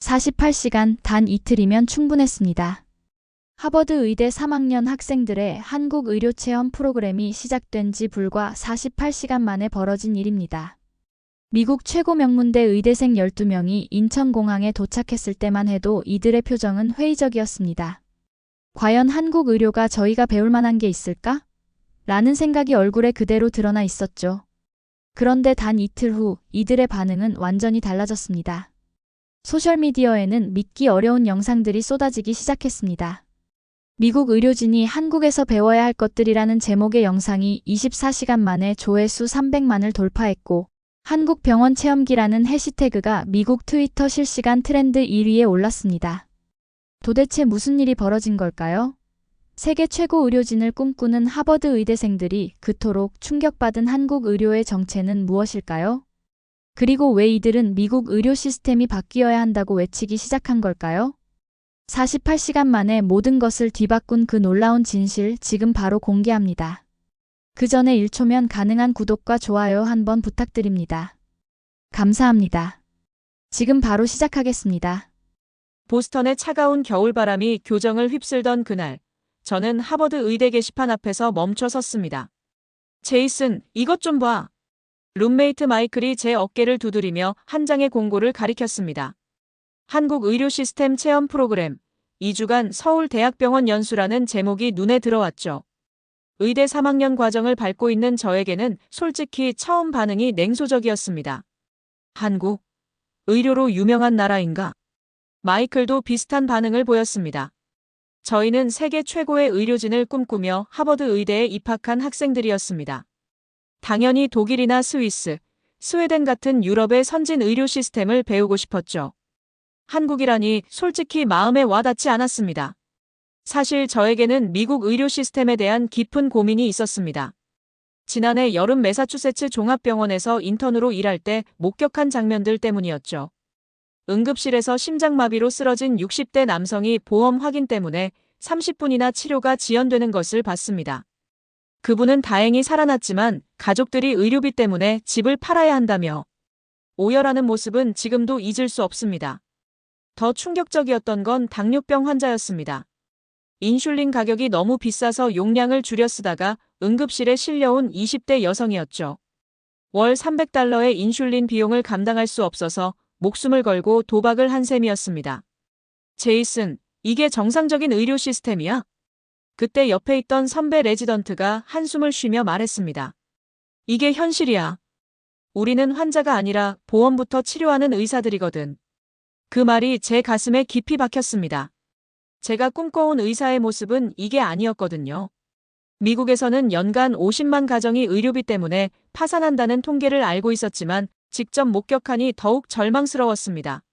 48시간 단 이틀이면 충분했습니다. 하버드 의대 3학년 학생들의 한국 의료 체험 프로그램이 시작된 지 불과 48시간 만에 벌어진 일입니다. 미국 최고 명문대 의대생 12명이 인천공항에 도착했을 때만 해도 이들의 표정은 회의적이었습니다. 과연 한국 의료가 저희가 배울 만한 게 있을까? 라는 생각이 얼굴에 그대로 드러나 있었죠. 그런데 단 이틀 후 이들의 반응은 완전히 달라졌습니다. 소셜미디어에는 믿기 어려운 영상들이 쏟아지기 시작했습니다. 미국 의료진이 한국에서 배워야 할 것들이라는 제목의 영상이 24시간 만에 조회수 300만을 돌파했고, 한국 병원 체험기라는 해시태그가 미국 트위터 실시간 트렌드 1위에 올랐습니다. 도대체 무슨 일이 벌어진 걸까요? 세계 최고 의료진을 꿈꾸는 하버드 의대생들이 그토록 충격받은 한국 의료의 정체는 무엇일까요? 그리고 왜 이들은 미국 의료 시스템이 바뀌어야 한다고 외치기 시작한 걸까요? 48시간 만에 모든 것을 뒤바꾼 그 놀라운 진실 지금 바로 공개합니다. 그 전에 1초면 가능한 구독과 좋아요 한번 부탁드립니다. 감사합니다. 지금 바로 시작하겠습니다. 보스턴의 차가운 겨울바람이 교정을 휩쓸던 그날, 저는 하버드 의대 게시판 앞에서 멈춰 섰습니다. 제이슨, 이것 좀 봐. 룸메이트 마이클이 제 어깨를 두드리며 한 장의 공고를 가리켰습니다. 한국 의료 시스템 체험 프로그램 2주간 서울대학병원 연수라는 제목이 눈에 들어왔죠. 의대 3학년 과정을 밟고 있는 저에게는 솔직히 처음 반응이 냉소적이었습니다. 한국? 의료로 유명한 나라인가? 마이클도 비슷한 반응을 보였습니다. 저희는 세계 최고의 의료진을 꿈꾸며 하버드 의대에 입학한 학생들이었습니다. 당연히 독일이나 스위스, 스웨덴 같은 유럽의 선진 의료 시스템을 배우고 싶었죠. 한국이라니 솔직히 마음에 와닿지 않았습니다. 사실 저에게는 미국 의료 시스템에 대한 깊은 고민이 있었습니다. 지난해 여름 매사추세츠 종합병원에서 인턴으로 일할 때 목격한 장면들 때문이었죠. 응급실에서 심장마비로 쓰러진 60대 남성이 보험 확인 때문에 30분이나 치료가 지연되는 것을 봤습니다. 그분은 다행히 살아났지만 가족들이 의료비 때문에 집을 팔아야 한다며 오열하는 모습은 지금도 잊을 수 없습니다. 더 충격적이었던 건 당뇨병 환자였습니다. 인슐린 가격이 너무 비싸서 용량을 줄여 쓰다가 응급실에 실려온 20대 여성이었죠. 월 300달러의 인슐린 비용을 감당할 수 없어서 목숨을 걸고 도박을 한 셈이었습니다. 제이슨, 이게 정상적인 의료 시스템이야? 그때 옆에 있던 선배 레지던트가 한숨을 쉬며 말했습니다. 이게 현실이야. 우리는 환자가 아니라 보험부터 치료하는 의사들이거든. 그 말이 제 가슴에 깊이 박혔습니다. 제가 꿈꿔온 의사의 모습은 이게 아니었거든요. 미국에서는 연간 50만 가정이 의료비 때문에 파산한다는 통계를 알고 있었지만 직접 목격하니 더욱 절망스러웠습니다.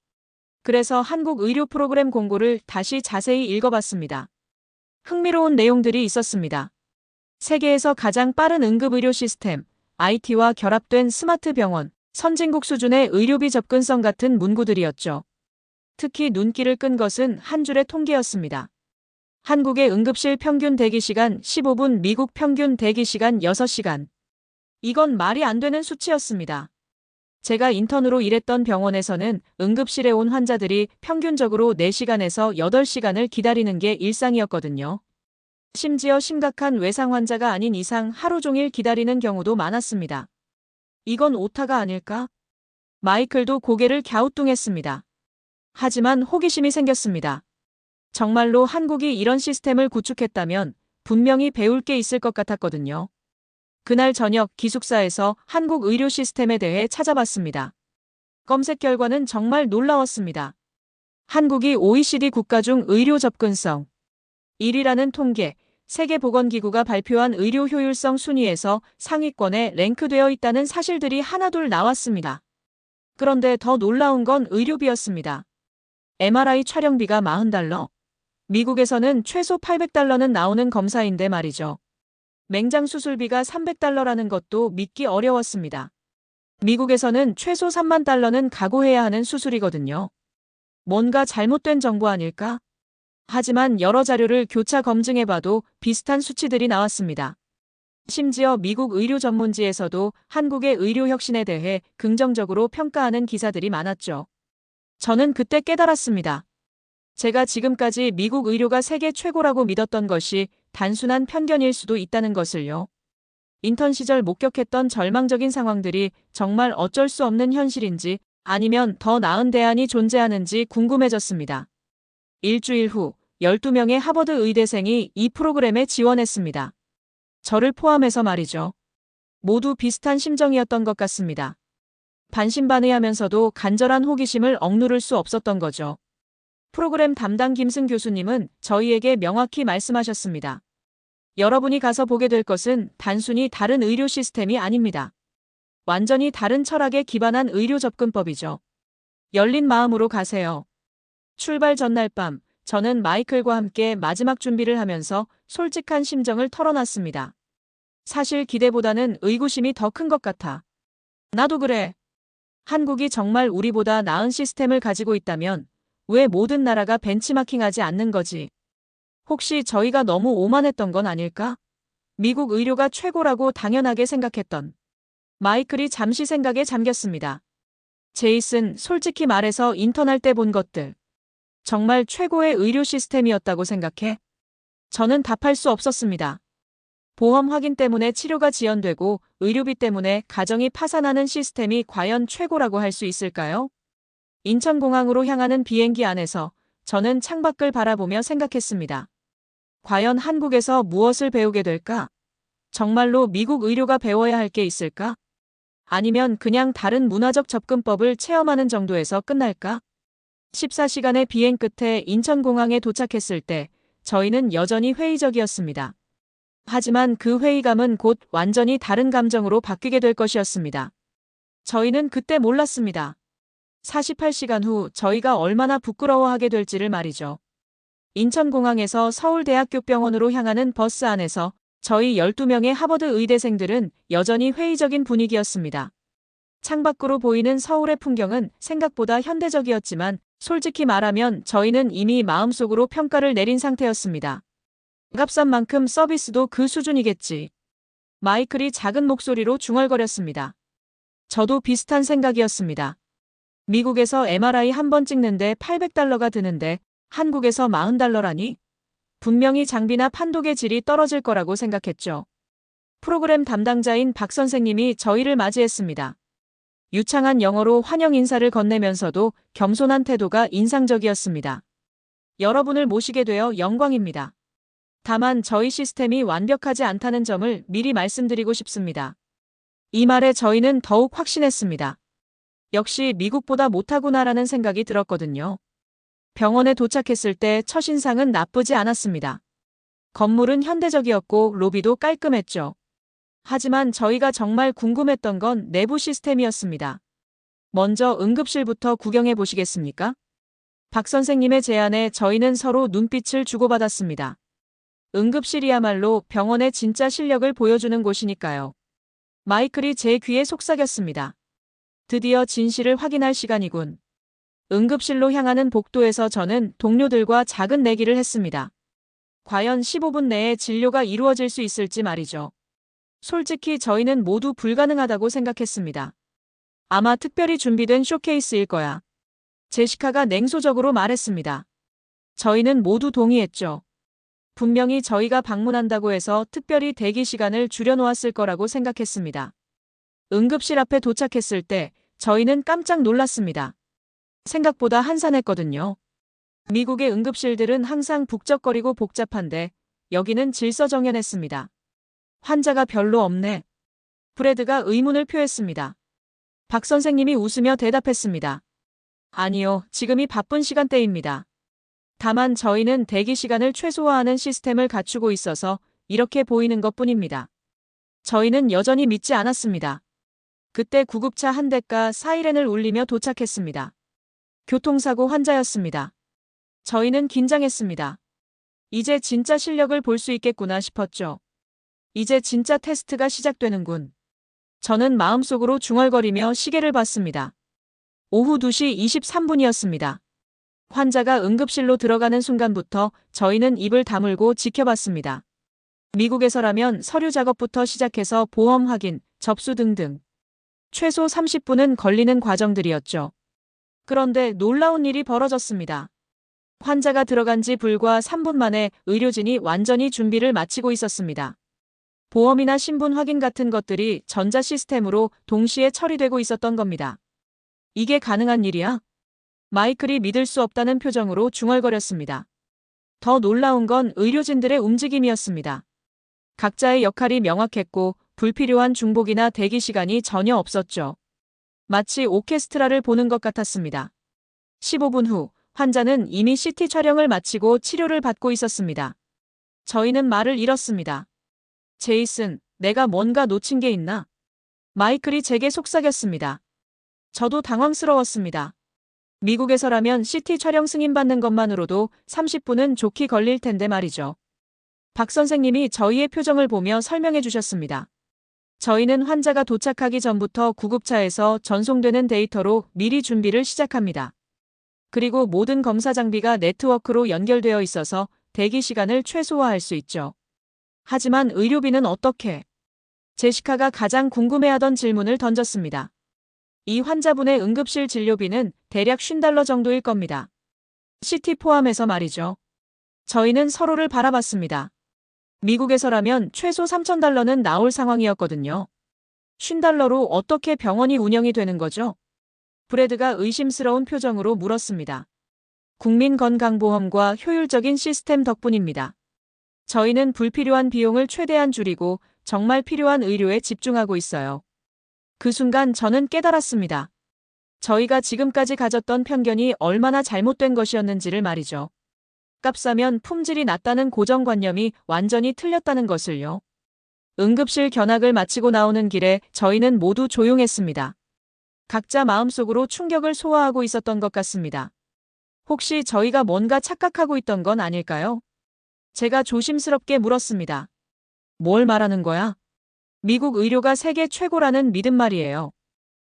그래서 한국 의료 프로그램 공고를 다시 자세히 읽어봤습니다. 흥미로운 내용들이 있었습니다. 세계에서 가장 빠른 응급의료 시스템, IT와 결합된 스마트 병원, 선진국 수준의 의료비 접근성 같은 문구들이었죠. 특히 눈길을 끈 것은 한 줄의 통계였습니다. 한국의 응급실 평균 대기시간 15분, 미국 평균 대기시간 6시간. 이건 말이 안 되는 수치였습니다. 제가 인턴으로 일했던 병원에서는 응급실에 온 환자들이 평균적으로 4시간에서 8시간을 기다리는 게 일상이었거든요. 심지어 심각한 외상 환자가 아닌 이상 하루 종일 기다리는 경우도 많았습니다. 이건 오타가 아닐까? 마이클도 고개를 갸우뚱했습니다. 하지만 호기심이 생겼습니다. 정말로 한국이 이런 시스템을 구축했다면 분명히 배울 게 있을 것 같았거든요. 그날 저녁 기숙사에서 한국 의료 시스템에 대해 찾아봤습니다. 검색 결과는 정말 놀라웠습니다. 한국이 OECD 국가 중 의료 접근성 1위라는 통계, 세계보건기구가 발표한 의료 효율성 순위에서 상위권에 랭크되어 있다는 사실들이 하나둘 나왔습니다. 그런데 더 놀라운 건 의료비였습니다. MRI 촬영비가 40달러. 미국에서는 최소 800달러는 나오는 검사인데 말이죠. 맹장 수술비가 300달러라는 것도 믿기 어려웠습니다. 미국에서는 최소 3만 달러는 각오해야 하는 수술이거든요. 뭔가 잘못된 정보 아닐까? 하지만 여러 자료를 교차 검증해봐도 비슷한 수치들이 나왔습니다. 심지어 미국 의료 전문지에서도 한국의 의료 혁신에 대해 긍정적으로 평가하는 기사들이 많았죠. 저는 그때 깨달았습니다. 제가 지금까지 미국 의료가 세계 최고라고 믿었던 것이 단순한 편견일 수도 있다는 것을요. 인턴 시절 목격했던 절망적인 상황들이 정말 어쩔 수 없는 현실인지 아니면 더 나은 대안이 존재하는지 궁금해졌습니다. 일주일 후 12명의 하버드 의대생이 이 프로그램에 지원했습니다. 저를 포함해서 말이죠. 모두 비슷한 심정이었던 것 같습니다. 반신반의하면서도 간절한 호기심을 억누를 수 없었던 거죠. 프로그램 담당 김승 교수님은 저희에게 명확히 말씀하셨습니다. 여러분이 가서 보게 될 것은 단순히 다른 의료 시스템이 아닙니다. 완전히 다른 철학에 기반한 의료 접근법이죠. 열린 마음으로 가세요. 출발 전날 밤, 저는 마이클과 함께 마지막 준비를 하면서 솔직한 심정을 털어놨습니다. 사실 기대보다는 의구심이 더 큰 것 같아. 나도 그래. 한국이 정말 우리보다 나은 시스템을 가지고 있다면 왜 모든 나라가 벤치마킹하지 않는 거지? 혹시 저희가 너무 오만했던 건 아닐까? 미국 의료가 최고라고 당연하게 생각했던 마이클이 잠시 생각에 잠겼습니다. 제이슨, 솔직히 말해서 인턴할 때 본 것들 정말 최고의 의료 시스템이었다고 생각해? 저는 답할 수 없었습니다. 보험 확인 때문에 치료가 지연되고 의료비 때문에 가정이 파산하는 시스템이 과연 최고라고 할 수 있을까요? 인천공항으로 향하는 비행기 안에서 저는 창밖을 바라보며 생각했습니다. 과연 한국에서 무엇을 배우게 될까? 정말로 미국 의료가 배워야 할 게 있을까? 아니면 그냥 다른 문화적 접근법을 체험하는 정도에서 끝날까? 14시간의 비행 끝에 인천공항에 도착했을 때 저희는 여전히 회의적이었습니다. 하지만 그 회의감은 곧 완전히 다른 감정으로 바뀌게 될 것이었습니다. 저희는 그때 몰랐습니다. 48시간 후 저희가 얼마나 부끄러워하게 될지를 말이죠. 인천공항에서 서울대학교 병원으로 향하는 버스 안에서 저희 12명의 하버드 의대생들은 여전히 회의적인 분위기였습니다. 창밖으로 보이는 서울의 풍경은 생각보다 현대적이었지만 솔직히 말하면 저희는 이미 마음속으로 평가를 내린 상태였습니다. 값싼 만큼 서비스도 그 수준이겠지. 마이클이 작은 목소리로 중얼거렸습니다. 저도 비슷한 생각이었습니다. 미국에서 MRI 한 번 찍는데 $800가 드는데 한국에서 $40라니? 분명히 장비나 판독의 질이 떨어질 거라고 생각했죠. 프로그램 담당자인 박 선생님이 저희를 맞이했습니다. 유창한 영어로 환영 인사를 건네면서도 겸손한 태도가 인상적이었습니다. 여러분을 모시게 되어 영광입니다. 다만 저희 시스템이 완벽하지 않다는 점을 미리 말씀드리고 싶습니다. 이 말에 저희는 더욱 확신했습니다. 역시 미국보다 못하구나라는 생각이 들었거든요. 병원에 도착했을 때 첫인상은 나쁘지 않았습니다. 건물은 현대적이었고 로비도 깔끔했죠. 하지만 저희가 정말 궁금했던 건 내부 시스템이었습니다. 먼저 응급실부터 구경해 보시겠습니까? 박 선생님의 제안에 저희는 서로 눈빛을 주고받았습니다. 응급실이야말로 병원의 진짜 실력을 보여주는 곳이니까요. 마이클이 제 귀에 속삭였습니다. 드디어 진실을 확인할 시간이군. 응급실로 향하는 복도에서 저는 동료들과 작은 내기를 했습니다. 과연 15분 내에 진료가 이루어질 수 있을지 말이죠. 솔직히 저희는 모두 불가능하다고 생각했습니다. 아마 특별히 준비된 쇼케이스일 거야. 제시카가 냉소적으로 말했습니다. 저희는 모두 동의했죠. 분명히 저희가 방문한다고 해서 특별히 대기 시간을 줄여놓았을 거라고 생각했습니다. 응급실 앞에 도착했을 때 저희는 깜짝 놀랐습니다. 생각보다 한산했거든요. 미국의 응급실들은 항상 북적거리고 복잡한데 여기는 질서정연했습니다. 환자가 별로 없네. 브래드가 의문을 표했습니다. 박 선생님이 웃으며 대답했습니다. 아니요, 지금이 바쁜 시간대입니다. 다만 저희는 대기 시간을 최소화하는 시스템을 갖추고 있어서 이렇게 보이는 것뿐입니다. 저희는 여전히 믿지 않았습니다. 그때 구급차 한 대가 사이렌을 울리며 도착했습니다. 교통사고 환자였습니다. 저희는 긴장했습니다. 이제 진짜 실력을 볼 수 있겠구나 싶었죠. 이제 진짜 테스트가 시작되는군. 저는 마음속으로 중얼거리며 시계를 봤습니다. 오후 2시 23분이었습니다. 환자가 응급실로 들어가는 순간부터 저희는 입을 다물고 지켜봤습니다. 미국에서라면 서류 작업부터 시작해서 보험 확인, 접수 등등. 최소 30분은 걸리는 과정들이었죠. 그런데 놀라운 일이 벌어졌습니다. 환자가 들어간 지 불과 3분 만에 의료진이 완전히 준비를 마치고 있었습니다. 보험이나 신분 확인 같은 것들이 전자 시스템으로 동시에 처리되고 있었던 겁니다. 이게 가능한 일이야? 마이클이 믿을 수 없다는 표정으로 중얼거렸습니다. 더 놀라운 건 의료진들의 움직임이었습니다. 각자의 역할이 명확했고 불필요한 중복이나 대기 시간이 전혀 없었죠. 마치 오케스트라를 보는 것 같았습니다. 15분 후 환자는 이미 CT 촬영을 마치고 치료를 받고 있었습니다. 저희는 말을 잃었습니다. 제이슨, 내가 뭔가 놓친 게 있나? 마이클이 제게 속삭였습니다. 저도 당황스러웠습니다. 미국에서라면 CT 촬영 승인받는 것만으로도 30분은 좋게 걸릴 텐데 말이죠. 박 선생님이 저희의 표정을 보며 설명해 주셨습니다. 저희는 환자가 도착하기 전부터 구급차에서 전송되는 데이터로 미리 준비를 시작합니다. 그리고 모든 검사 장비가 네트워크로 연결되어 있어서 대기 시간을 최소화할 수 있죠. 하지만 의료비는 어떻게? 제시카가 가장 궁금해하던 질문을 던졌습니다. 이 환자분의 응급실 진료비는 대략 $50 정도일 겁니다. CT 포함해서 말이죠. 저희는 서로를 바라봤습니다. 미국에서라면 최소 $3,000는 나올 상황이었거든요. $50로 어떻게 병원이 운영이 되는 거죠? 브래드가 의심스러운 표정으로 물었습니다. 국민건강보험과 효율적인 시스템 덕분입니다. 저희는 불필요한 비용을 최대한 줄이고 정말 필요한 의료에 집중하고 있어요. 그 순간 저는 깨달았습니다. 저희가 지금까지 가졌던 편견이 얼마나 잘못된 것이었는지를 말이죠. 값싸면 품질이 낮다는 고정관념이 완전히 틀렸다는 것을요. 응급실 견학을 마치고 나오는 길에 저희는 모두 조용했습니다. 각자 마음속으로 충격을 소화하고 있었던 것 같습니다. 혹시 저희가 뭔가 착각하고 있던 건 아닐까요? 제가 조심스럽게 물었습니다. 뭘 말하는 거야? 미국 의료가 세계 최고라는 믿음 말이에요.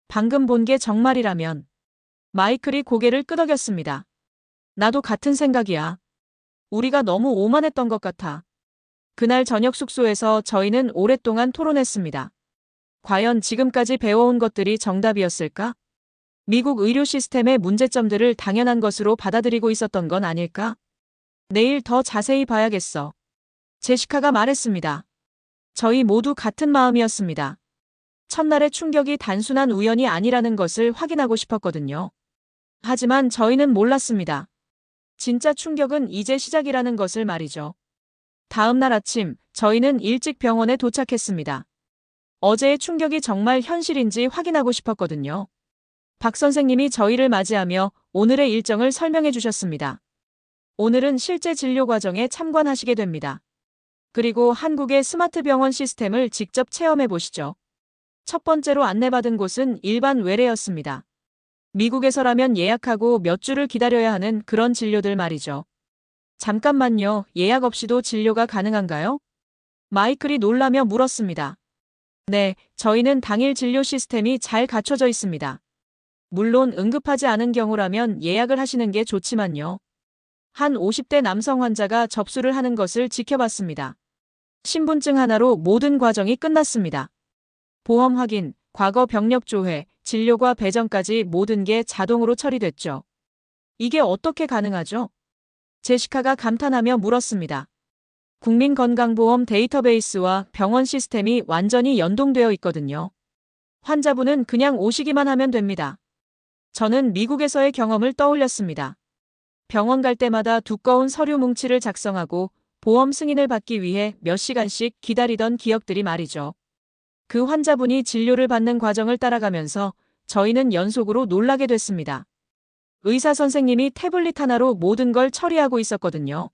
방금 본 게 정말이라면. 마이클이 고개를 끄덕였습니다. 나도 같은 생각이야. 우리가 너무 오만했던 것 같아. 그날 저녁 숙소에서 저희는 오랫동안 토론했습니다. 과연 지금까지 배워온 것들이 정답이었을까? 미국 의료 시스템의 문제점들을 당연한 것으로 받아들이고 있었던 건 아닐까? 내일 더 자세히 봐야겠어. 제시카가 말했습니다. 저희 모두 같은 마음이었습니다. 첫날의 충격이 단순한 우연이 아니라는 것을 확인하고 싶었거든요. 하지만 저희는 몰랐습니다. 진짜 충격은 이제 시작이라는 것을 말이죠. 다음 날 아침, 저희는 일찍 병원에 도착했습니다. 어제의 충격이 정말 현실인지 확인하고 싶었거든요. 박 선생님이 저희를 맞이하며 오늘의 일정을 설명해 주셨습니다. 오늘은 실제 진료 과정에 참관하시게 됩니다. 그리고 한국의 스마트 병원 시스템을 직접 체험해 보시죠. 첫 번째로 안내받은 곳은 일반 외래였습니다. 미국에서라면 예약하고 몇 주를 기다려야 하는 그런 진료들 말이죠. 잠깐만요, 예약 없이도 진료가 가능한가요? 마이클이 놀라며 물었습니다. 네, 저희는 당일 진료 시스템이 잘 갖춰져 있습니다. 물론 응급하지 않은 경우라면 예약을 하시는 게 좋지만요. 한 50대 남성 환자가 접수를 하는 것을 지켜봤습니다. 신분증 하나로 모든 과정이 끝났습니다. 보험 확인, 과거 병력 조회, 진료과 배정까지 모든 게 자동으로 처리됐죠. 이게 어떻게 가능하죠? 제시카가 감탄하며 물었습니다. 국민건강보험 데이터베이스와 병원 시스템이 완전히 연동되어 있거든요. 환자분은 그냥 오시기만 하면 됩니다. 저는 미국에서의 경험을 떠올렸습니다. 병원 갈 때마다 두꺼운 서류 뭉치를 작성하고 보험 승인을 받기 위해 몇 시간씩 기다리던 기억들이 말이죠. 그 환자분이 진료를 받는 과정을 따라가면서 저희는 연속으로 놀라게 됐습니다. 의사 선생님이 태블릿 하나로 모든 걸 처리하고 있었거든요.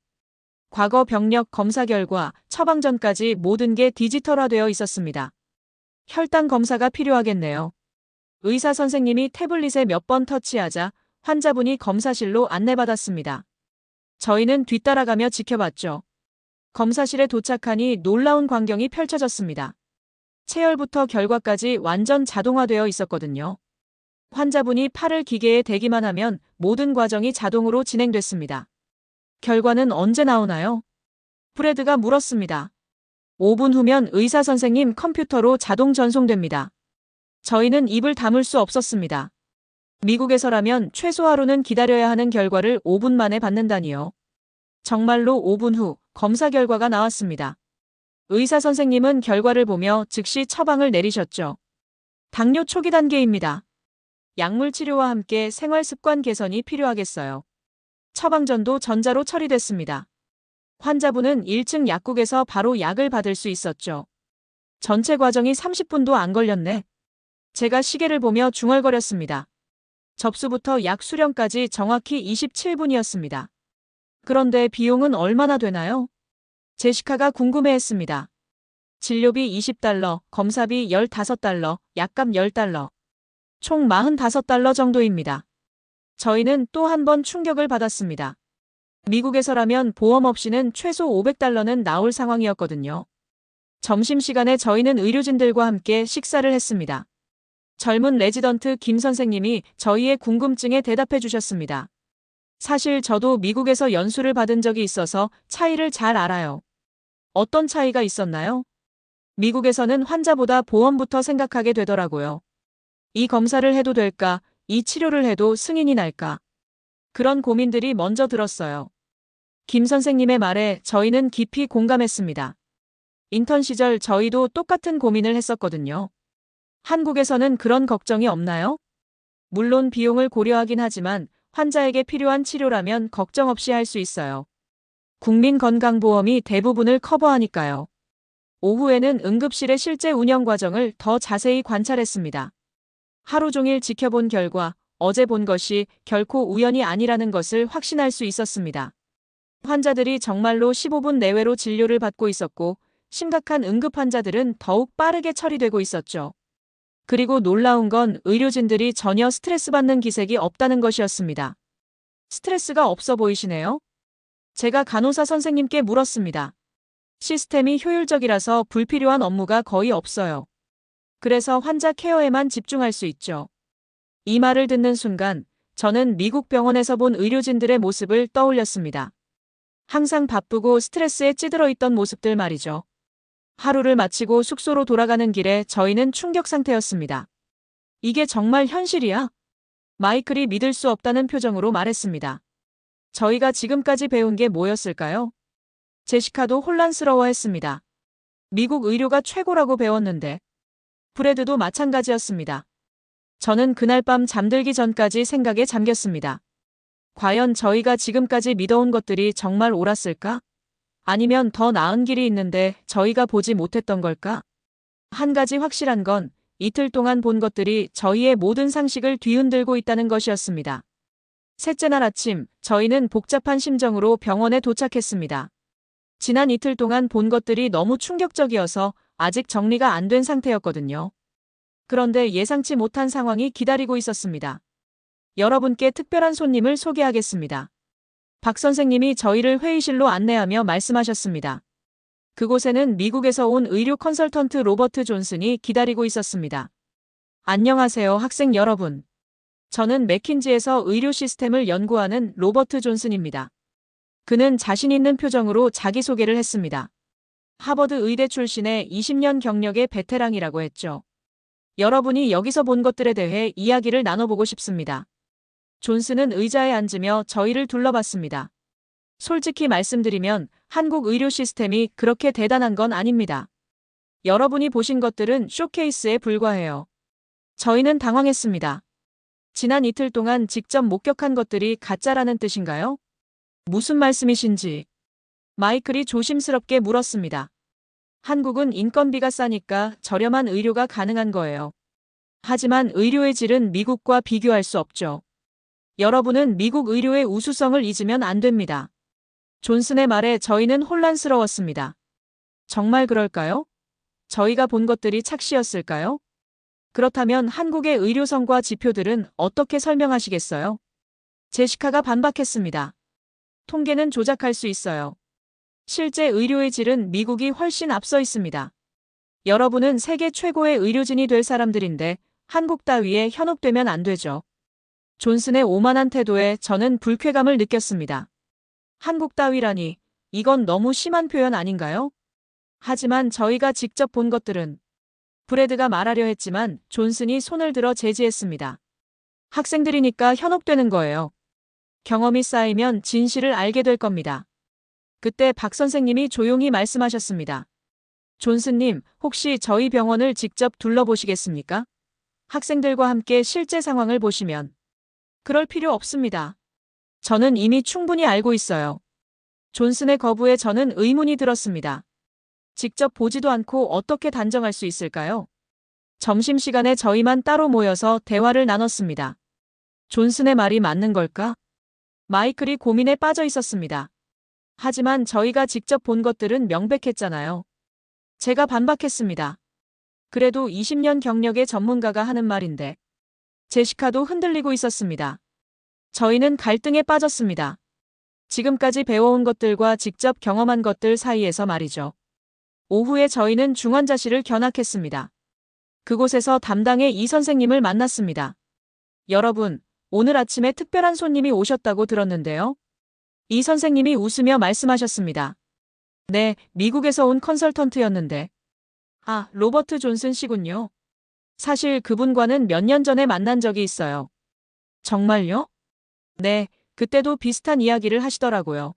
과거 병력 검사 결과, 처방 전까지 모든 게 디지털화되어 있었습니다. 혈당 검사가 필요하겠네요. 의사 선생님이 태블릿에 몇 번 터치하자 환자분이 검사실로 안내받았습니다. 저희는 뒤따라가며 지켜봤죠. 검사실에 도착하니 놀라운 광경이 펼쳐졌습니다. 체열부터 결과까지 완전 자동화되어 있었거든요. 환자분이 팔을 기계에 대기만 하면 모든 과정이 자동으로 진행됐습니다. 결과는 언제 나오나요? 브래드가 물었습니다. 5분 후면 의사 선생님 컴퓨터로 자동 전송됩니다. 저희는 입을 다물 수 없었습니다. 미국에서라면 최소 하루는 기다려야 하는 결과를 5분 만에 받는다니요. 정말로 5분 후 검사 결과가 나왔습니다. 의사 선생님은 결과를 보며 즉시 처방을 내리셨죠. 당뇨 초기 단계입니다. 약물 치료와 함께 생활 습관 개선이 필요하겠어요. 처방전도 전자로 처리됐습니다. 환자분은 1층 약국에서 바로 약을 받을 수 있었죠. 전체 과정이 30분도 안 걸렸네. 제가 시계를 보며 중얼거렸습니다. 접수부터 약 수령까지 정확히 27분이었습니다. 그런데 비용은 얼마나 되나요? 제시카가 궁금해했습니다. 진료비 20달러, 검사비 15달러, 약값 10달러. 총 45달러 정도입니다. 저희는 또 한 번 충격을 받았습니다. 미국에서라면 보험 없이는 최소 500달러는 나올 상황이었거든요. 점심시간에 저희는 의료진들과 함께 식사를 했습니다. 젊은 레지던트 김 선생님이 저희의 궁금증에 대답해 주셨습니다. 사실 저도 미국에서 연수를 받은 적이 있어서 차이를 잘 알아요. 어떤 차이가 있었나요? 미국에서는 환자보다 보험부터 생각하게 되더라고요. 이 검사를 해도 될까? 이 치료를 해도 승인이 날까? 그런 고민들이 먼저 들었어요. 김 선생님의 말에 저희는 깊이 공감했습니다. 인턴 시절 저희도 똑같은 고민을 했었거든요. 한국에서는 그런 걱정이 없나요? 물론 비용을 고려하긴 하지만 환자에게 필요한 치료라면 걱정 없이 할 수 있어요. 국민건강보험이 대부분을 커버하니까요. 오후에는 응급실의 실제 운영 과정을 더 자세히 관찰했습니다. 하루 종일 지켜본 결과 어제 본 것이 결코 우연이 아니라는 것을 확신할 수 있었습니다. 환자들이 정말로 15분 내외로 진료를 받고 있었고 심각한 응급 환자들은 더욱 빠르게 처리되고 있었죠. 그리고 놀라운 건 의료진들이 전혀 스트레스 받는 기색이 없다는 것이었습니다. 스트레스가 없어 보이시네요? 제가 간호사 선생님께 물었습니다. 시스템이 효율적이라서 불필요한 업무가 거의 없어요. 그래서 환자 케어에만 집중할 수 있죠. 이 말을 듣는 순간 저는 미국 병원에서 본 의료진들의 모습을 떠올렸습니다. 항상 바쁘고 스트레스에 찌들어 있던 모습들 말이죠. 하루를 마치고 숙소로 돌아가는 길에 저희는 충격 상태였습니다. 이게 정말 현실이야? 마이클이 믿을 수 없다는 표정으로 말했습니다. 저희가 지금까지 배운 게 뭐였을까요? 제시카도 혼란스러워했습니다. 미국 의료가 최고라고 배웠는데. 브래드도 마찬가지였습니다. 저는 그날 밤 잠들기 전까지 생각에 잠겼습니다. 과연 저희가 지금까지 믿어온 것들이 정말 옳았을까? 아니면 더 나은 길이 있는데 저희가 보지 못했던 걸까? 한 가지 확실한 건 이틀 동안 본 것들이 저희의 모든 상식을 뒤흔들고 있다는 것이었습니다. 셋째 날 아침, 저희는 복잡한 심정으로 병원에 도착했습니다. 지난 이틀 동안 본 것들이 너무 충격적이어서 아직 정리가 안 된 상태였거든요. 그런데 예상치 못한 상황이 기다리고 있었습니다. 여러분께 특별한 손님을 소개하겠습니다. 박 선생님이 저희를 회의실로 안내하며 말씀하셨습니다. 그곳에는 미국에서 온 의료 컨설턴트 로버트 존슨이 기다리고 있었습니다. 안녕하세요, 학생 여러분. 저는 맥킨지에서 의료 시스템을 연구하는 로버트 존슨입니다. 그는 자신 있는 표정으로 자기소개를 했습니다. 하버드 의대 출신의 20년 경력의 베테랑이라고 했죠. 여러분이 여기서 본 것들에 대해 이야기를 나눠보고 싶습니다. 존슨은 의자에 앉으며 저희를 둘러봤습니다. 솔직히 말씀드리면 한국 의료 시스템이 그렇게 대단한 건 아닙니다. 여러분이 보신 것들은 쇼케이스에 불과해요. 저희는 당황했습니다. 지난 이틀 동안 직접 목격한 것들이 가짜라는 뜻인가요? 무슨 말씀이신지. 마이클이 조심스럽게 물었습니다. 한국은 인건비가 싸니까 저렴한 의료가 가능한 거예요. 하지만 의료의 질은 미국과 비교할 수 없죠. 여러분은 미국 의료의 우수성을 잊으면 안 됩니다. 존슨의 말에 저희는 혼란스러웠습니다. 정말 그럴까요? 저희가 본 것들이 착시였을까요? 그렇다면 한국의 의료성과 지표들은 어떻게 설명하시겠어요? 제시카가 반박했습니다. 통계는 조작할 수 있어요. 실제 의료의 질은 미국이 훨씬 앞서 있습니다. 여러분은 세계 최고의 의료진이 될 사람들인데 한국 따위에 현혹되면 안 되죠. 존슨의 오만한 태도에 저는 불쾌감을 느꼈습니다. 한국 따위라니, 이건 너무 심한 표현 아닌가요? 하지만 저희가 직접 본 것들은 브래드가 말하려 했지만 존슨이 손을 들어 제지했습니다. 학생들이니까 현혹되는 거예요. 경험이 쌓이면 진실을 알게 될 겁니다. 그때 박 선생님이 조용히 말씀하셨습니다. 존스님, 혹시 저희 병원을 직접 둘러보시겠습니까? 학생들과 함께 실제 상황을 보시면. 그럴 필요 없습니다. 저는 이미 충분히 알고 있어요. 존슨의 거부에 저는 의문이 들었습니다. 직접 보지도 않고 어떻게 단정할 수 있을까요? 점심시간에 저희만 따로 모여서 대화를 나눴습니다. 존슨의 말이 맞는 걸까? 마이클이 고민에 빠져 있었습니다. 하지만 저희가 직접 본 것들은 명백했잖아요. 제가 반박했습니다. 그래도 20년 경력의 전문가가 하는 말인데. 제시카도 흔들리고 있었습니다. 저희는 갈등에 빠졌습니다. 지금까지 배워온 것들과 직접 경험한 것들 사이에서 말이죠. 오후에 저희는 중환자실을 견학했습니다. 그곳에서 담당의 이 선생님을 만났습니다. 여러분, 오늘 아침에 특별한 손님이 오셨다고 들었는데요. 이 선생님이 웃으며 말씀하셨습니다. 네, 미국에서 온 컨설턴트였는데. 아, 로버트 존슨 씨군요. 사실 그분과는 몇 년 전에 만난 적이 있어요. 정말요? 네, 그때도 비슷한 이야기를 하시더라고요.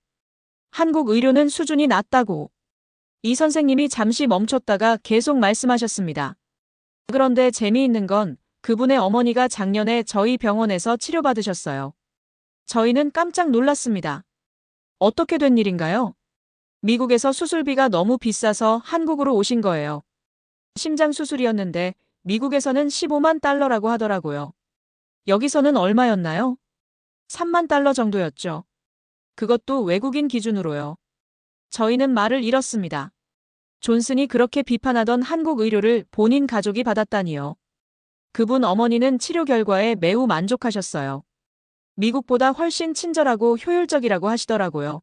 한국 의료는 수준이 낮다고. 이 선생님이 잠시 멈췄다가 계속 말씀하셨습니다. 그런데 재미있는 건 그분의 어머니가 작년에 저희 병원에서 치료받으셨어요. 저희는 깜짝 놀랐습니다. 어떻게 된 일인가요? 미국에서 수술비가 너무 비싸서 한국으로 오신 거예요. 심장 수술이었는데 미국에서는 15만 달러라고 하더라고요. 여기서는 얼마였나요? 3만 달러 정도였죠. 그것도 외국인 기준으로요. 저희는 말을 잃었습니다. 존슨이 그렇게 비판하던 한국 의료를 본인 가족이 받았다니요. 그분 어머니는 치료 결과에 매우 만족하셨어요. 미국보다 훨씬 친절하고 효율적이라고 하시더라고요.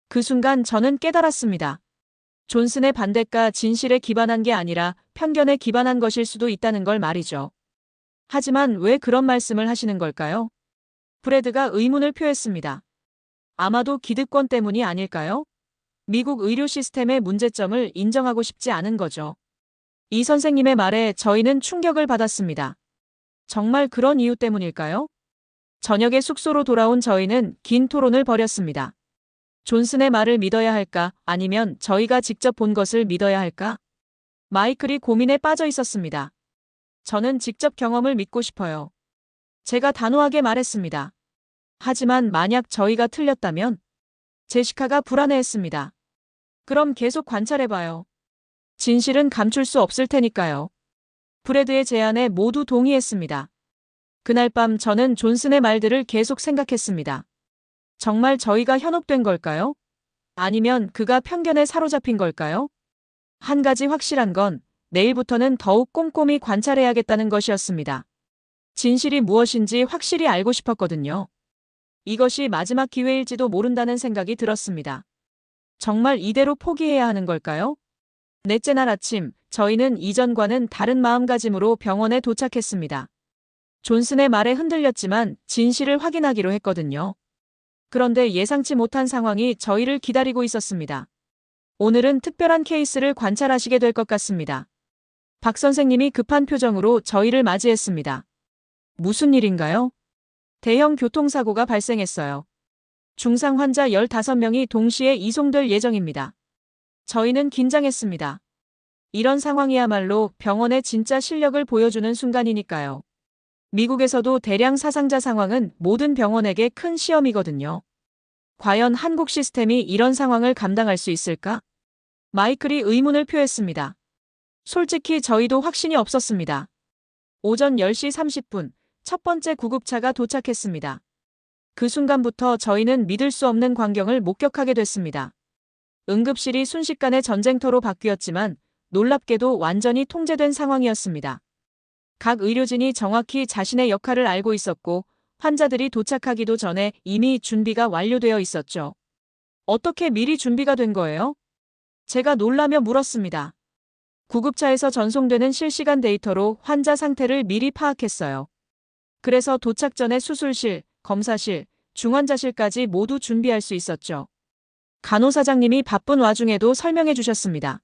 그 순간 저는 깨달았습니다. 존슨의 반대가 진실에 기반한 게 아니라 편견에 기반한 것일 수도 있다는 걸 말이죠. 하지만 왜 그런 말씀을 하시는 걸까요? 브래드가 의문을 표했습니다. 아마도 기득권 때문이 아닐까요? 미국 의료 시스템의 문제점을 인정하고 싶지 않은 거죠. 이 선생님의 말에 저희는 충격을 받았습니다. 정말 그런 이유 때문일까요? 저녁에 숙소로 돌아온 저희는 긴 토론을 벌였습니다. 존슨의 말을 믿어야 할까, 아니면 저희가 직접 본 것을 믿어야 할까? 마이클이 고민에 빠져 있었습니다. 저는 직접 경험을 믿고 싶어요. 제가 단호하게 말했습니다. 하지만 만약 저희가 틀렸다면? 제시카가 불안해했습니다. 그럼 계속 관찰해봐요. 진실은 감출 수 없을 테니까요. 브래드의 제안에 모두 동의했습니다. 그날 밤 저는 존슨의 말들을 계속 생각했습니다. 정말 저희가 현혹된 걸까요? 아니면 그가 편견에 사로잡힌 걸까요? 한 가지 확실한 건 내일부터는 더욱 꼼꼼히 관찰해야겠다는 것이었습니다. 진실이 무엇인지 확실히 알고 싶었거든요. 이것이 마지막 기회일지도 모른다는 생각이 들었습니다. 정말 이대로 포기해야 하는 걸까요? 넷째 날 아침, 저희는 이전과는 다른 마음가짐으로 병원에 도착했습니다. 존슨의 말에 흔들렸지만 진실을 확인하기로 했거든요. 그런데 예상치 못한 상황이 저희를 기다리고 있었습니다. 오늘은 특별한 케이스를 관찰하시게 될 것 같습니다. 박 선생님이 급한 표정으로 저희를 맞이했습니다. 무슨 일인가요? 대형 교통사고가 발생했어요. 중상 환자 15명이 동시에 이송될 예정입니다. 저희는 긴장했습니다. 이런 상황이야말로 병원의 진짜 실력을 보여주는 순간이니까요. 미국에서도 대량 사상자 상황은 모든 병원에게 큰 시험이거든요. 과연 한국 시스템이 이런 상황을 감당할 수 있을까? 마이클이 의문을 표했습니다. 솔직히 저희도 확신이 없었습니다. 오전 10시 30분, 첫 번째 구급차가 도착했습니다. 그 순간부터 저희는 믿을 수 없는 광경을 목격하게 됐습니다. 응급실이 순식간에 전쟁터로 바뀌었지만 놀랍게도 완전히 통제된 상황이었습니다. 각 의료진이 정확히 자신의 역할을 알고 있었고 환자들이 도착하기도 전에 이미 준비가 완료되어 있었죠. 어떻게 미리 준비가 된 거예요? 제가 놀라며 물었습니다. 구급차에서 전송되는 실시간 데이터로 환자 상태를 미리 파악했어요. 그래서 도착 전에 수술실, 검사실, 중환자실까지 모두 준비할 수 있었죠. 간호사장님이 바쁜 와중에도 설명해 주셨습니다.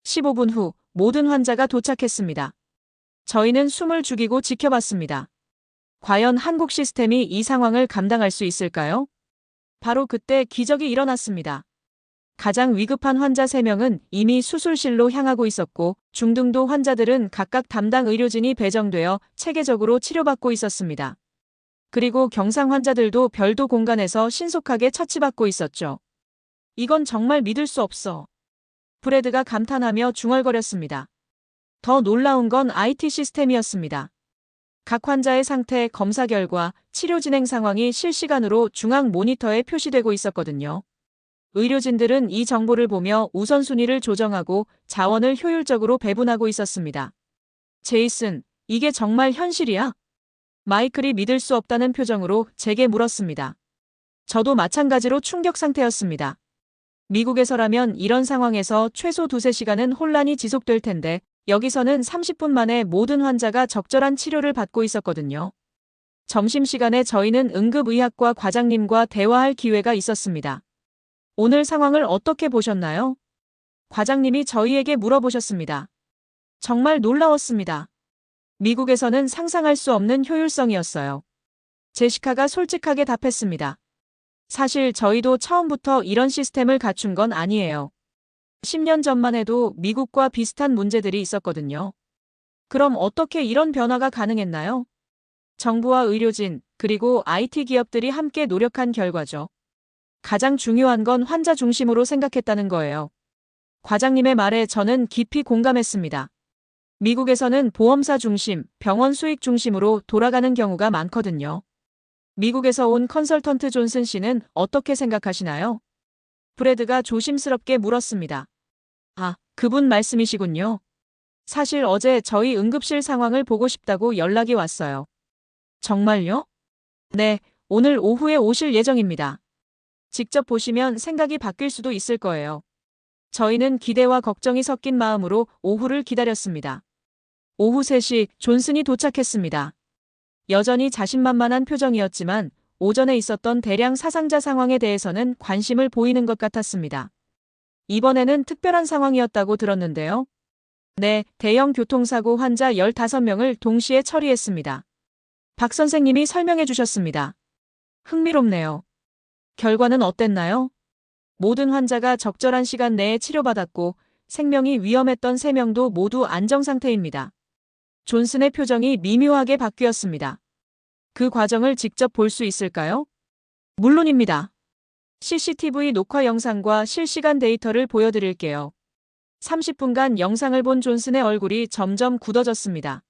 15분 후 모든 환자가 도착했습니다. 저희는 숨을 죽이고 지켜봤습니다. 과연 한국 시스템이 이 상황을 감당할 수 있을까요? 바로 그때 기적이 일어났습니다. 가장 위급한 환자 3명은 이미 수술실로 향하고 있었고, 중등도 환자들은 각각 담당 의료진이 배정되어 체계적으로 치료받고 있었습니다. 그리고 경상 환자들도 별도 공간에서 신속하게 처치받고 있었죠. 이건 정말 믿을 수 없어. 브래드가 감탄하며 중얼거렸습니다. 더 놀라운 건 IT 시스템이었습니다. 각 환자의 상태, 검사 결과, 치료 진행 상황이 실시간으로 중앙 모니터에 표시되고 있었거든요. 의료진들은 이 정보를 보며 우선순위를 조정하고 자원을 효율적으로 배분하고 있었습니다. 제이슨, 이게 정말 현실이야? 마이클이 믿을 수 없다는 표정으로 제게 물었습니다. 저도 마찬가지로 충격 상태였습니다. 미국에서라면 이런 상황에서 최소 2~3시간은 혼란이 지속될 텐데 여기서는 30분 만에 모든 환자가 적절한 치료를 받고 있었거든요. 점심시간에 저희는 응급의학과 과장님과 대화할 기회가 있었습니다. 오늘 상황을 어떻게 보셨나요? 과장님이 저희에게 물어보셨습니다. 정말 놀라웠습니다. 미국에서는 상상할 수 없는 효율성이었어요. 제시카가 솔직하게 답했습니다. 사실 저희도 처음부터 이런 시스템을 갖춘 건 아니에요. 10년 전만 해도 미국과 비슷한 문제들이 있었거든요. 그럼 어떻게 이런 변화가 가능했나요? 정부와 의료진, 그리고 IT 기업들이 함께 노력한 결과죠. 가장 중요한 건 환자 중심으로 생각했다는 거예요. 과장님의 말에 저는 깊이 공감했습니다. 미국에서는 보험사 중심, 병원 수익 중심으로 돌아가는 경우가 많거든요. 미국에서 온 컨설턴트 존슨 씨는 어떻게 생각하시나요? 브래드가 조심스럽게 물었습니다. 아, 그분 말씀이시군요. 사실 어제 저희 응급실 상황을 보고 싶다고 연락이 왔어요. 정말요? 네, 오늘 오후에 오실 예정입니다. 직접 보시면 생각이 바뀔 수도 있을 거예요. 저희는 기대와 걱정이 섞인 마음으로 오후를 기다렸습니다. 오후 3시 존슨이 도착했습니다. 여전히 자신만만한 표정이었지만 오전에 있었던 대량 사상자 상황에 대해서는 관심을 보이는 것 같았습니다. 이번에는 특별한 상황이었다고 들었는데요. 네, 대형 교통사고 환자 15명을 동시에 처리했습니다. 박 선생님이 설명해 주셨습니다. 흥미롭네요. 결과는 어땠나요? 모든 환자가 적절한 시간 내에 치료받았고 생명이 위험했던 3명도 모두 안정 상태입니다. 존슨의 표정이 미묘하게 바뀌었습니다. 그 과정을 직접 볼 수 있을까요? 물론입니다. CCTV 녹화 영상과 실시간 데이터를 보여드릴게요. 30분간 영상을 본 존슨의 얼굴이 점점 굳어졌습니다.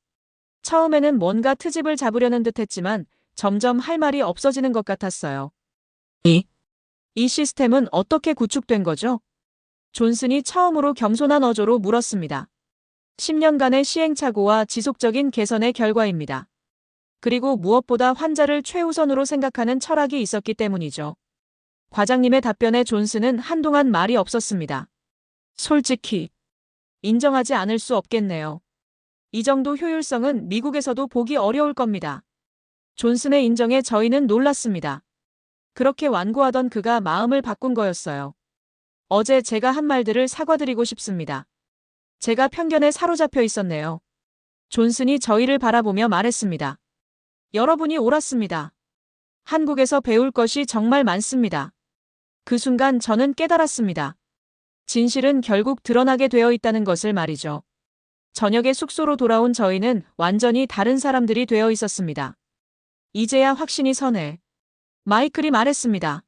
처음에는 뭔가 트집을 잡으려는 듯 했지만 점점 할 말이 없어지는 것 같았어요. 이 시스템은 어떻게 구축된 거죠? 존슨이 처음으로 겸손한 어조로 물었습니다. 10년간의 시행착오와 지속적인 개선의 결과입니다. 그리고 무엇보다 환자를 최우선으로 생각하는 철학이 있었기 때문이죠. 과장님의 답변에 존슨은 한동안 말이 없었습니다. 솔직히 인정하지 않을 수 없겠네요. 이 정도 효율성은 미국에서도 보기 어려울 겁니다. 존슨의 인정에 저희는 놀랐습니다. 그렇게 완고하던 그가 마음을 바꾼 거였어요. 어제 제가 한 말들을 사과드리고 싶습니다. 제가 편견에 사로잡혀 있었네요. 존슨이 저희를 바라보며 말했습니다. 여러분이 옳았습니다. 한국에서 배울 것이 정말 많습니다. 그 순간 저는 깨달았습니다. 진실은 결국 드러나게 되어 있다는 것을 말이죠. 저녁에 숙소로 돌아온 저희는 완전히 다른 사람들이 되어 있었습니다. 이제야 확신이 서네. 마이클이 말했습니다.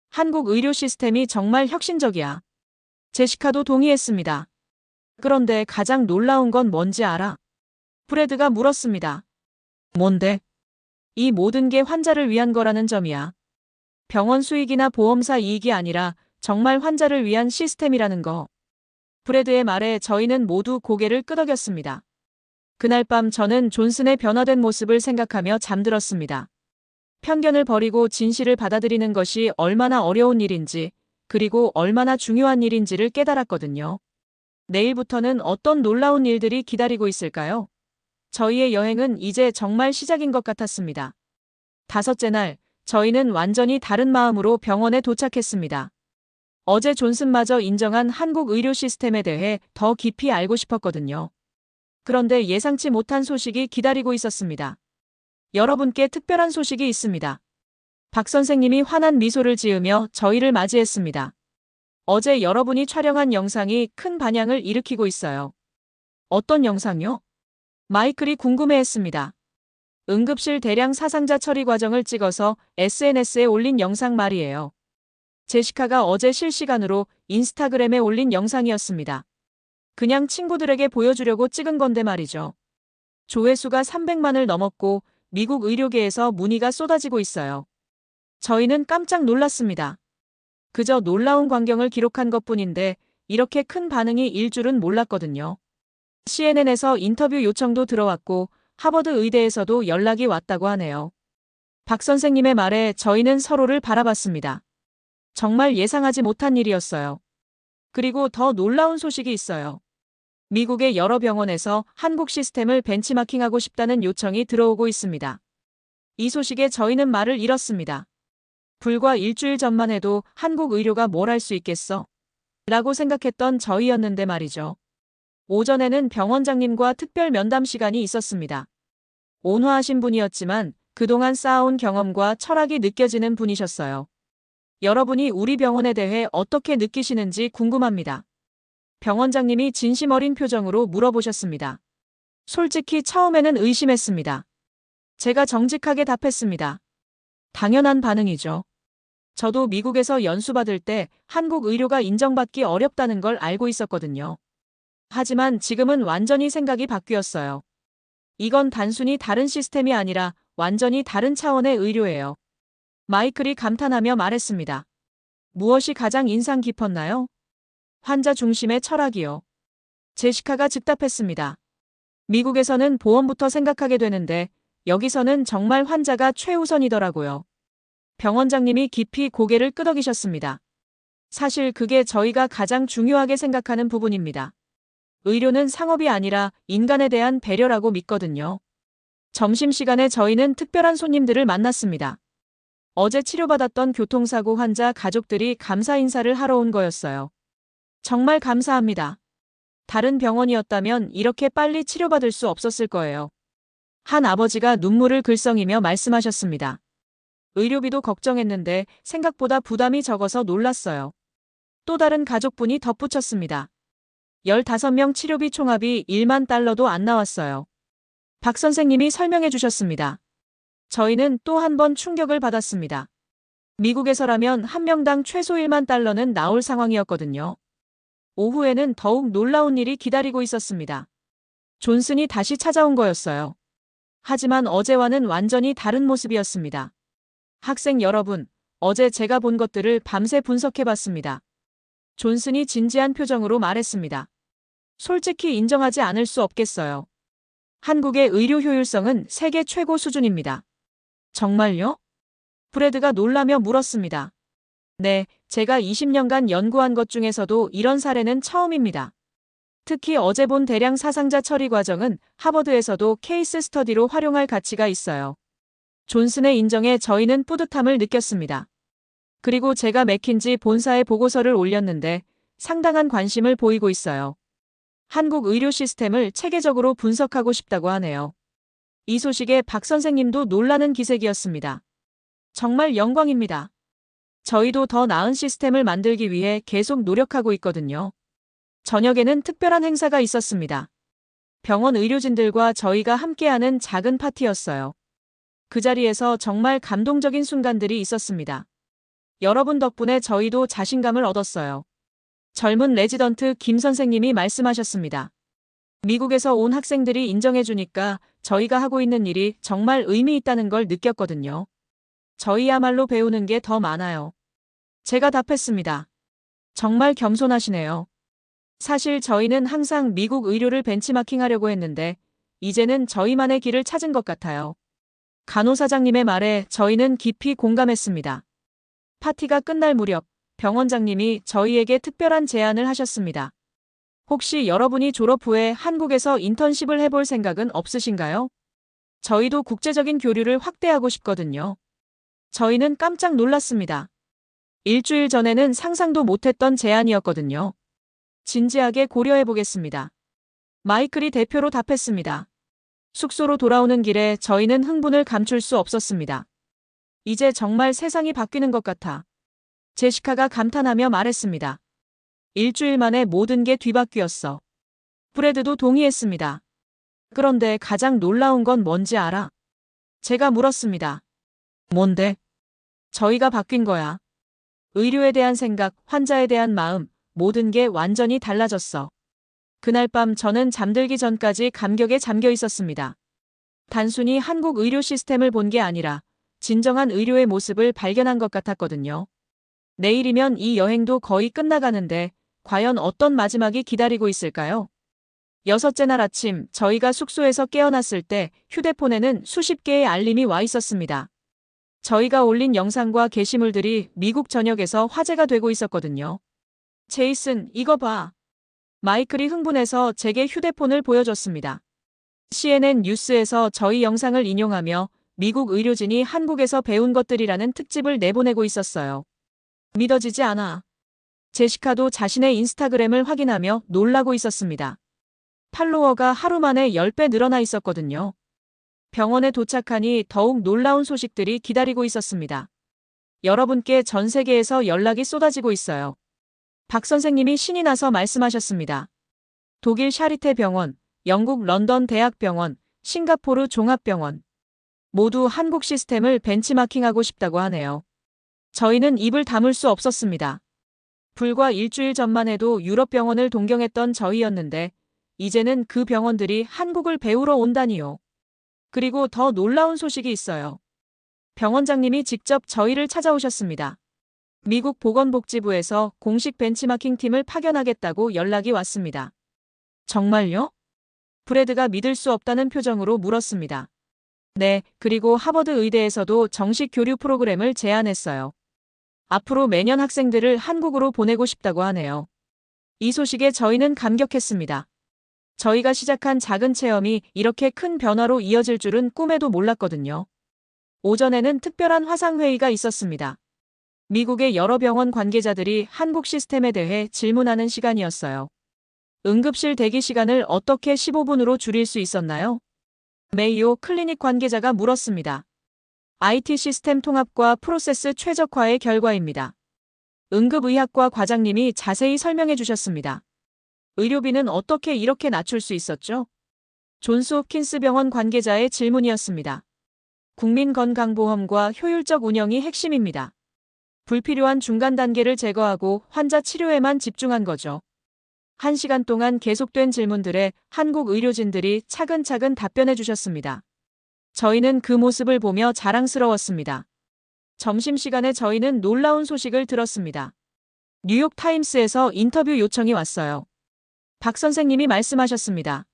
한국 의료 시스템이 정말 혁신적이야. 제시카도 동의했습니다. 그런데 가장 놀라운 건 뭔지 알아? 브래드가 물었습니다. 뭔데? 이 모든 게 환자를 위한 거라는 점이야. 병원 수익이나 보험사 이익이 아니라 정말 환자를 위한 시스템이라는 거. 브래드의 말에 저희는 모두 고개를 끄덕였습니다. 그날 밤 저는 존슨의 변화된 모습을 생각하며 잠들었습니다. 편견을 버리고 진실을 받아들이는 것이 얼마나 어려운 일인지, 그리고 얼마나 중요한 일인지를 깨달았거든요. 내일부터는 어떤 놀라운 일들이 기다리고 있을까요? 저희의 여행은 이제 정말 시작인 것 같았습니다. 5째 날, 저희는 완전히 다른 마음으로 병원에 도착했습니다. 어제 존슨마저 인정한 한국 의료 시스템에 대해 더 깊이 알고 싶었거든요. 그런데 예상치 못한 소식이 기다리고 있었습니다. 여러분께 특별한 소식이 있습니다. 박 선생님이 환한 미소를 지으며 저희를 맞이했습니다. 어제 여러분이 촬영한 영상이 큰 반향을 일으키고 있어요. 어떤 영상요? 마이클이 궁금해했습니다. 응급실 대량 사상자 처리 과정을 찍어서 SNS에 올린 영상 말이에요. 제시카가 어제 실시간으로 인스타그램에 올린 영상이었습니다. 그냥 친구들에게 보여주려고 찍은 건데 말이죠. 조회수가 300만을 넘었고 미국 의료계에서 문의가 쏟아지고 있어요. 저희는 깜짝 놀랐습니다. 그저 놀라운 광경을 기록한 것뿐인데 이렇게 큰 반응이 일 줄은 몰랐거든요. CNN에서 인터뷰 요청도 들어왔고 하버드 의대에서도 연락이 왔다고 하네요. 박 선생님의 말에 저희는 서로를 바라봤습니다. 정말 예상하지 못한 일이었어요. 그리고 더 놀라운 소식이 있어요. 미국의 여러 병원에서 한국 시스템을 벤치마킹하고 싶다는 요청이 들어오고 있습니다. 이 소식에 저희는 말을 잃었습니다. 불과 일주일 전만 해도 한국 의료가 뭘 할 수 있겠어? 라고 생각했던 저희였는데 말이죠. 오전에는 병원장님과 특별 면담 시간이 있었습니다. 온화하신 분이었지만 그동안 쌓아온 경험과 철학이 느껴지는 분이셨어요. 여러분이 우리 병원에 대해 어떻게 느끼시는지 궁금합니다. 병원장님이 진심 어린 표정으로 물어보셨습니다. 솔직히 처음에는 의심했습니다. 제가 정직하게 답했습니다. 당연한 반응이죠. 저도 미국에서 연수받을 때 한국 의료가 인정받기 어렵다는 걸 알고 있었거든요. 하지만 지금은 완전히 생각이 바뀌었어요. 이건 단순히 다른 시스템이 아니라 완전히 다른 차원의 의료예요. 마이클이 감탄하며 말했습니다. 무엇이 가장 인상 깊었나요? 환자 중심의 철학이요. 제시카가 즉답했습니다. 미국에서는 보험부터 생각하게 되는데 여기서는 정말 환자가 최우선이더라고요. 병원장님이 깊이 고개를 끄덕이셨습니다. 사실 그게 저희가 가장 중요하게 생각하는 부분입니다. 의료는 상업이 아니라 인간에 대한 배려라고 믿거든요. 점심시간에 저희는 특별한 손님들을 만났습니다. 어제 치료받았던 교통사고 환자 가족들이 감사 인사를 하러 온 거였어요. 정말 감사합니다. 다른 병원이었다면 이렇게 빨리 치료받을 수 없었을 거예요. 한 아버지가 눈물을 글썽이며 말씀하셨습니다. 의료비도 걱정했는데 생각보다 부담이 적어서 놀랐어요. 또 다른 가족분이 덧붙였습니다. 15명 치료비 총합이 1만 달러도 안 나왔어요. 박 선생님이 설명해 주셨습니다. 저희는 또 한 번 충격을 받았습니다. 미국에서라면 한 명당 최소 1만 달러는 나올 상황이었거든요. 오후에는 더욱 놀라운 일이 기다리고 있었습니다. 존슨이 다시 찾아온 거였어요. 하지만 어제와는 완전히 다른 모습이었습니다. 학생 여러분, 어제 제가 본 것들을 밤새 분석해봤습니다. 존슨이 진지한 표정으로 말했습니다. 솔직히 인정하지 않을 수 없겠어요. 한국의 의료 효율성은 세계 최고 수준입니다. 정말요? 브래드가 놀라며 물었습니다. 네, 제가 20년간 연구한 것 중에서도 이런 사례는 처음입니다. 특히 어제 본 대량 사상자 처리 과정은 하버드에서도 케이스 스터디로 활용할 가치가 있어요. 존슨의 인정에 저희는 뿌듯함을 느꼈습니다. 그리고 제가 맥킨지 본사에 보고서를 올렸는데 상당한 관심을 보이고 있어요. 한국 의료 시스템을 체계적으로 분석하고 싶다고 하네요. 이 소식에 박 선생님도 놀라는 기색이었습니다. 정말 영광입니다. 저희도 더 나은 시스템을 만들기 위해 계속 노력하고 있거든요. 저녁에는 특별한 행사가 있었습니다. 병원 의료진들과 저희가 함께하는 작은 파티였어요. 그 자리에서 정말 감동적인 순간들이 있었습니다. 여러분 덕분에 저희도 자신감을 얻었어요. 젊은 레지던트 김 선생님이 말씀하셨습니다. 미국에서 온 학생들이 인정해주니까 저희가 하고 있는 일이 정말 의미 있다는 걸 느꼈거든요. 저희야말로 배우는 게 더 많아요. 제가 답했습니다. 정말 겸손하시네요. 사실 저희는 항상 미국 의료를 벤치마킹하려고 했는데 이제는 저희만의 길을 찾은 것 같아요. 간호사장님의 말에 저희는 깊이 공감했습니다. 파티가 끝날 무렵 병원장님이 저희에게 특별한 제안을 하셨습니다. 혹시 여러분이 졸업 후에 한국에서 인턴십을 해볼 생각은 없으신가요? 저희도 국제적인 교류를 확대하고 싶거든요. 저희는 깜짝 놀랐습니다. 일주일 전에는 상상도 못했던 제안이었거든요. 진지하게 고려해 보겠습니다. 마이클이 대표로 답했습니다. 숙소로 돌아오는 길에 저희는 흥분을 감출 수 없었습니다. 이제 정말 세상이 바뀌는 것 같아. 제시카가 감탄하며 말했습니다. 일주일 만에 모든 게 뒤바뀌었어. 브래드도 동의했습니다. 그런데 가장 놀라운 건 뭔지 알아? 제가 물었습니다. 뭔데? 저희가 바뀐 거야. 의료에 대한 생각, 환자에 대한 마음, 모든 게 완전히 달라졌어. 그날 밤 저는 잠들기 전까지 감격에 잠겨 있었습니다. 단순히 한국 의료 시스템을 본 게 아니라 진정한 의료의 모습을 발견한 것 같았거든요. 내일이면 이 여행도 거의 끝나가는데 과연 어떤 마지막이 기다리고 있을까요? 여섯째 날 아침 저희가 숙소에서 깨어났을 때 휴대폰에는 수십 개의 알림이 와 있었습니다. 저희가 올린 영상과 게시물들이 미국 전역에서 화제가 되고 있었거든요. 제이슨, 이거 봐. 마이클이 흥분해서 제게 휴대폰을 보여줬습니다. CNN 뉴스에서 저희 영상을 인용하며 미국 의료진이 한국에서 배운 것들이라는 특집을 내보내고 있었어요. 믿어지지 않아. 제시카도 자신의 인스타그램을 확인하며 놀라고 있었습니다. 팔로워가 하루 만에 10배 늘어나 있었거든요. 병원에 도착하니 더욱 놀라운 소식들이 기다리고 있었습니다. 여러분께 전 세계에서 연락이 쏟아지고 있어요. 박 선생님이 신이 나서 말씀하셨습니다. 독일 샤리테 병원, 영국 런던 대학병원, 싱가포르 종합병원. 모두 한국 시스템을 벤치마킹하고 싶다고 하네요. 저희는 입을 다물 수 없었습니다. 불과 일주일 전만 해도 유럽 병원을 동경했던 저희였는데 이제는 그 병원들이 한국을 배우러 온다니요. 그리고 더 놀라운 소식이 있어요. 병원장님이 직접 저희를 찾아오셨습니다. 미국 보건복지부에서 공식 벤치마킹 팀을 파견하겠다고 연락이 왔습니다. 정말요? 브래드가 믿을 수 없다는 표정으로 물었습니다. 네, 그리고 하버드 의대에서도 정식 교류 프로그램을 제안했어요. 앞으로 매년 학생들을 한국으로 보내고 싶다고 하네요. 이 소식에 저희는 감격했습니다. 저희가 시작한 작은 체험이 이렇게 큰 변화로 이어질 줄은 꿈에도 몰랐거든요. 오전에는 특별한 화상회의가 있었습니다. 미국의 여러 병원 관계자들이 한국 시스템에 대해 질문하는 시간이었어요. 응급실 대기 시간을 어떻게 15분으로 줄일 수 있었나요? 메이오 클리닉 관계자가 물었습니다. IT 시스템 통합과 프로세스 최적화의 결과입니다. 응급의학과 과장님이 자세히 설명해 주셨습니다. 의료비는 어떻게 이렇게 낮출 수 있었죠? 존스 홉킨스 병원 관계자의 질문이었습니다. 국민건강보험과 효율적 운영이 핵심입니다. 불필요한 중간 단계를 제거하고 환자 치료에만 집중한 거죠. 1시간 동안 계속된 질문들에 한국 의료진들이 차근차근 답변해 주셨습니다. 저희는 그 모습을 보며 자랑스러웠습니다. 점심시간에 저희는 놀라운 소식을 들었습니다. 뉴욕타임스에서 인터뷰 요청이 왔어요. 박 선생님이 말씀하셨습니다.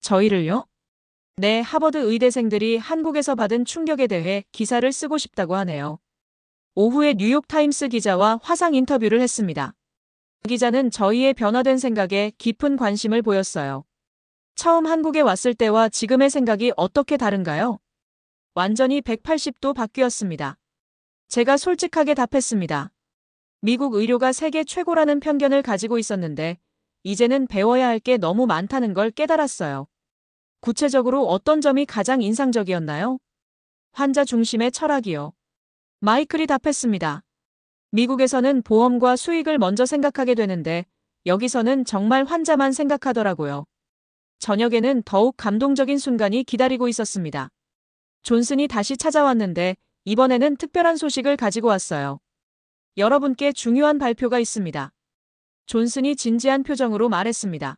저희를요? 네, 하버드 의대생들이 한국에서 받은 충격에 대해 기사를 쓰고 싶다고 하네요. 오후에 뉴욕타임스 기자와 화상 인터뷰를 했습니다. 기자는 저희의 변화된 생각에 깊은 관심을 보였어요. 처음 한국에 왔을 때와 지금의 생각이 어떻게 다른가요? 완전히 180도 바뀌었습니다. 제가 솔직하게 답했습니다. 미국 의료가 세계 최고라는 편견을 가지고 있었는데 이제는 배워야 할 게 너무 많다는 걸 깨달았어요. 구체적으로 어떤 점이 가장 인상적이었나요? 환자 중심의 철학이요. 마이클이 답했습니다. 미국에서는 보험과 수익을 먼저 생각하게 되는데 여기서는 정말 환자만 생각하더라고요. 저녁에는 더욱 감동적인 순간이 기다리고 있었습니다. 존슨이 다시 찾아왔는데 이번에는 특별한 소식을 가지고 왔어요. 여러분께 중요한 발표가 있습니다. 존슨이 진지한 표정으로 말했습니다.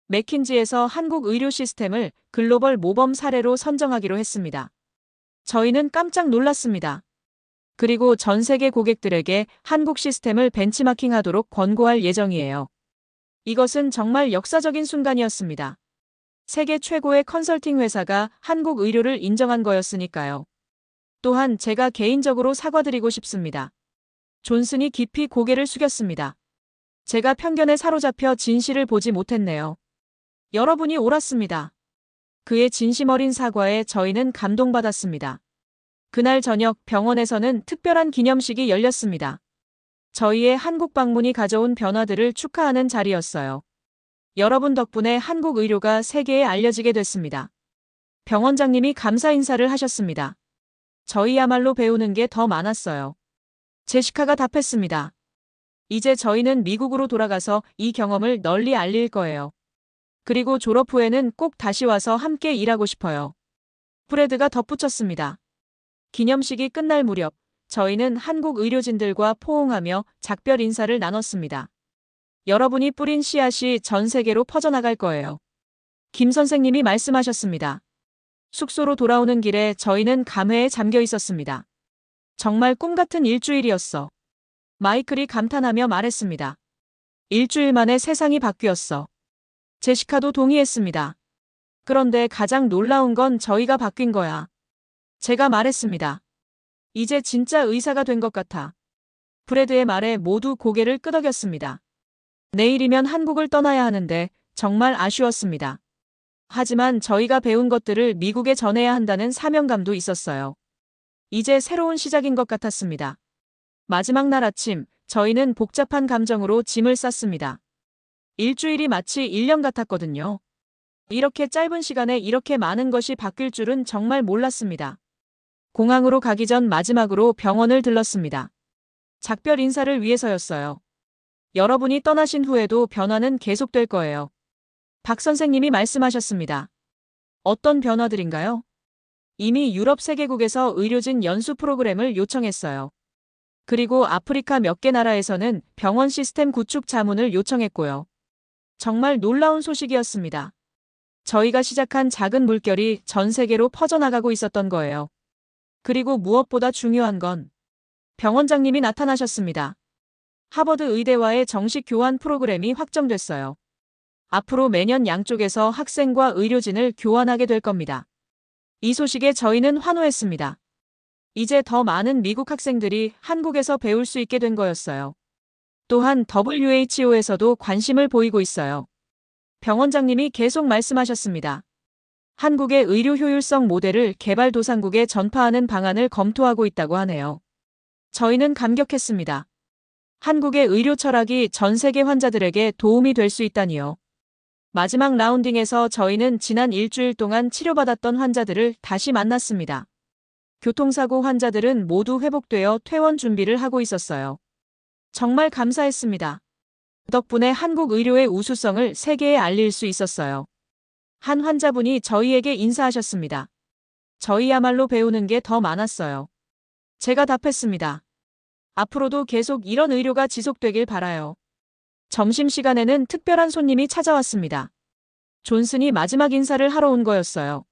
맥킨지에서 한국 의료 시스템을 글로벌 모범 사례로 선정하기로 했습니다. 저희는 깜짝 놀랐습니다. 그리고 전 세계 고객들에게 한국 시스템을 벤치마킹하도록 권고할 예정이에요. 이것은 정말 역사적인 순간이었습니다. 세계 최고의 컨설팅 회사가 한국 의료를 인정한 거였으니까요. 또한 제가 개인적으로 사과드리고 싶습니다. 존슨이 깊이 고개를 숙였습니다. 제가 편견에 사로잡혀 진실을 보지 못했네요. 여러분이 옳았습니다. 그의 진심 어린 사과에 저희는 감동받았습니다. 그날 저녁 병원에서는 특별한 기념식이 열렸습니다. 저희의 한국 방문이 가져온 변화들을 축하하는 자리였어요. 여러분 덕분에 한국 의료가 세계에 알려지게 됐습니다. 병원장님이 감사 인사를 하셨습니다. 저희야말로 배우는 게 더 많았어요. 제시카가 답했습니다. 이제 저희는 미국으로 돌아가서 이 경험을 널리 알릴 거예요. 그리고 졸업 후에는 꼭 다시 와서 함께 일하고 싶어요. 프레드가 덧붙였습니다. 기념식이 끝날 무렵 저희는 한국 의료진들과 포옹하며 작별 인사를 나눴습니다. 여러분이 뿌린 씨앗이 전 세계로 퍼져나갈 거예요. 김 선생님이 말씀하셨습니다. 숙소로 돌아오는 길에 저희는 감회에 잠겨 있었습니다. 정말 꿈 같은 일주일이었어. 마이클이 감탄하며 말했습니다. 일주일 만에 세상이 바뀌었어. 제시카도 동의했습니다. 그런데 가장 놀라운 건 저희가 바뀐 거야. 제가 말했습니다. 이제 진짜 의사가 된 것 같아. 프레드의 말에 모두 고개를 끄덕였습니다. 내일이면 한국을 떠나야 하는데 정말 아쉬웠습니다. 하지만 저희가 배운 것들을 미국에 전해야 한다는 사명감도 있었어요. 이제 새로운 시작인 것 같았습니다. 마지막 날 아침, 저희는 복잡한 감정으로 짐을 쌌습니다. 일주일이 마치 1년 같았거든요. 이렇게 짧은 시간에 이렇게 많은 것이 바뀔 줄은 정말 몰랐습니다. 공항으로 가기 전 마지막으로 병원을 들렀습니다. 작별 인사를 위해서였어요. 여러분이 떠나신 후에도 변화는 계속될 거예요. 박 선생님이 말씀하셨습니다. 어떤 변화들인가요? 이미 유럽 3개국에서 의료진 연수 프로그램을 요청했어요. 그리고 아프리카 몇 개 나라에서는 병원 시스템 구축 자문을 요청했고요. 정말 놀라운 소식이었습니다. 저희가 시작한 작은 물결이 전 세계로 퍼져나가고 있었던 거예요. 그리고 무엇보다 중요한 건 병원장님이 나타나셨습니다. 하버드 의대와의 정식 교환 프로그램이 확정됐어요. 앞으로 매년 양쪽에서 학생과 의료진을 교환하게 될 겁니다. 이 소식에 저희는 환호했습니다. 이제 더 많은 미국 학생들이 한국에서 배울 수 있게 된 거였어요. 또한 WHO에서도 관심을 보이고 있어요. 병원장님이 계속 말씀하셨습니다. 한국의 의료 효율성 모델을 개발도상국에 전파하는 방안을 검토하고 있다고 하네요. 저희는 감격했습니다. 한국의 의료 철학이 전 세계 환자들에게 도움이 될 수 있다니요. 마지막 라운딩에서 저희는 지난 일주일 동안 치료받았던 환자들을 다시 만났습니다. 교통사고 환자들은 모두 회복되어 퇴원 준비를 하고 있었어요. 정말 감사했습니다. 덕분에 한국 의료의 우수성을 세계에 알릴 수 있었어요. 한 환자분이 저희에게 인사하셨습니다. 저희야말로 배우는 게 더 많았어요. 제가 답했습니다. 앞으로도 계속 이런 의료가 지속되길 바라요. 점심시간에는 특별한 손님이 찾아왔습니다. 존슨이 마지막 인사를 하러 온 거였어요.